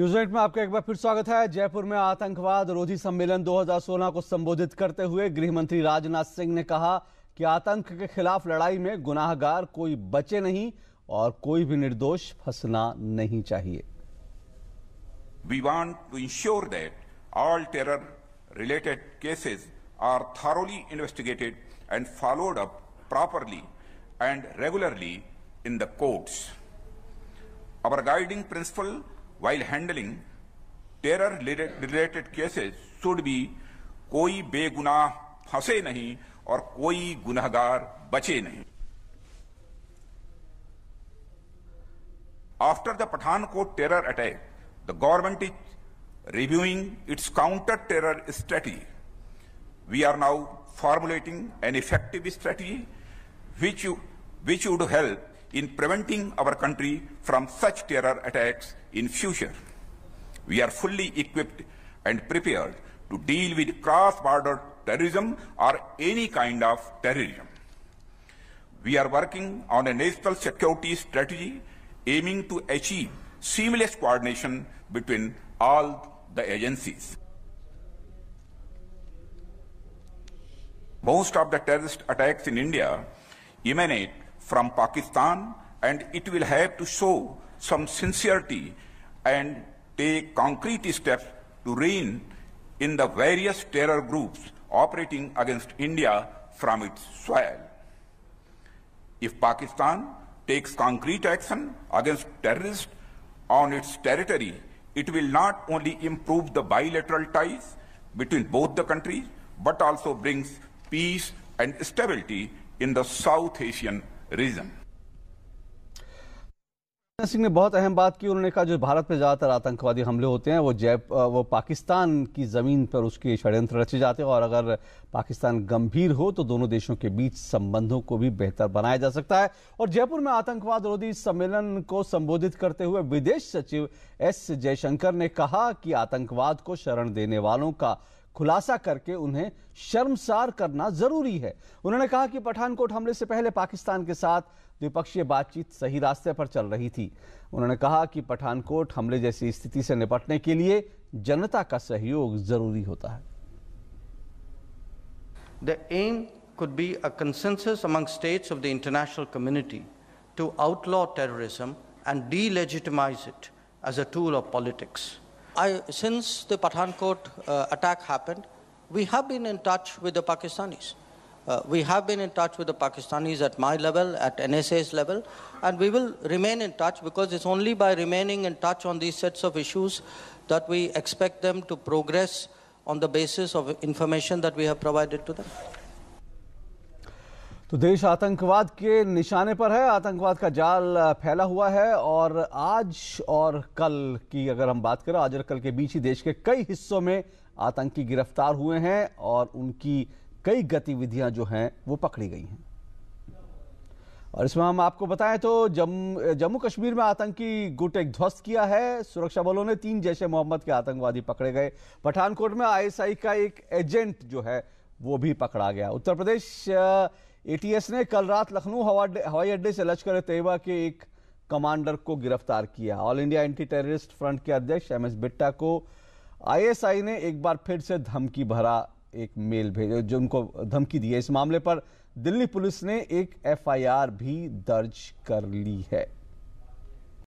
न्यूज़8 में आपका एक बार फिर स्वागत है। जयपुर में आतंकवाद रोधी सम्मेलन 2016 को संबोधित करते हुए गृह मंत्री राजनाथ सिंह ने कहा कि आतंक के खिलाफ लड़ाई में गुनाहगार कोई बचे नहीं और कोई भी निर्दोष फंसना नहीं चाहिए। We want to ensure that all terror-related cases are thoroughly investigated and followed up properly and regularly in the courts. Our guiding principle while handling terror-related cases should be कोई बेगुनाह फंसे नहीं और कोई गुनहगार बचे नहीं। After the Pathankot terror attack, the government is reviewing its counter-terror strategy. We are now formulating an effective strategy which would help in preventing our country from such terror attacks in future. We are fully equipped and prepared to deal with cross-border terrorism or any kind of terrorism. We are working on a national security strategy aiming to achieve seamless coordination between all the agencies. Most of the terrorist attacks in India emanate from Pakistan, and it will have to show some sincerity and take concrete steps to rein in the various terror groups operating against India from its soil. If Pakistan takes concrete action against terrorists on its territory, it will not only improve the bilateral ties between both the countries, but also brings peace and stability in the South Asian region. Singh ने बहुत अहम बात की। उन्होंने कहा जो भारत में ज्यादातर आतंकवादी हमले होते हैं वो पाकिस्तान की जमीन पर उसके षड्यंत्र रचे जाते हैं, और अगर पाकिस्तान गंभीर हो तो दोनों देशों के बीच संबंधों को भी बेहतर बनाया जा सकता है। और जयपुर में आतंकवाद रोधी सम्मेलन को संबोधित करते हुए विदेश सचिव एस जयशंकर ने कहा कि आतंकवाद को शरण देने वालों का खुलासा करके उन्हें शर्मसार करना जरूरी है। उन्होंने कहा कि पठानकोट हमले से पहले पाकिस्तान के साथ द्विपक्षीय बातचीत सही रास्ते पर चल रही थी। उन्होंने कहा कि पठानकोट हमले जैसी स्थिति से निपटने के लिए जनता का सहयोग जरूरी होता है। The aim could be a consensus among states of the international community to outlaw terrorism and delegitimize it as a tool of politics. Since the Pathankot attack happened, we have been in touch with the Pakistanis. We have been in touch with the Pakistanis at my level, at NSA's level, and we will remain in touch, because it's only by remaining in touch on these sets of issues that we expect them to progress on the basis of information that we have provided to them. तो देश आतंकवाद के निशाने पर है, आतंकवाद का जाल फैला हुआ है, और आज और कल की अगर हम बात करें, आज और कल के बीच ही देश के कई हिस्सों में आतंकी गिरफ्तार हुए हैं और उनकी कई गतिविधियां जो हैं वो पकड़ी गई हैं। और इसमें हम आपको बताएं तो जम्मू कश्मीर में आतंकी गुट एक ध्वस्त किया है। सुरक्षा बलों ने 3 जैश ए मोहम्मद के आतंकवादी पकड़े गए। पठानकोट में ISI का एक एजेंट जो है वो भी पकड़ा गया। उत्तर प्रदेश ATS ने कल रात लखनऊ हवाई अड्डे से लश्कर ए तैयबा के एक कमांडर को गिरफ्तार किया। All India anti terrorist front के अध्यक्ष MS बिट्टा को ISI ने एक बार फिर से धमकी भरा एक मेल भेजा, जो उनको धमकी दी है। इस मामले पर दिल्ली पुलिस ने एक FIR भी दर्ज कर ली है।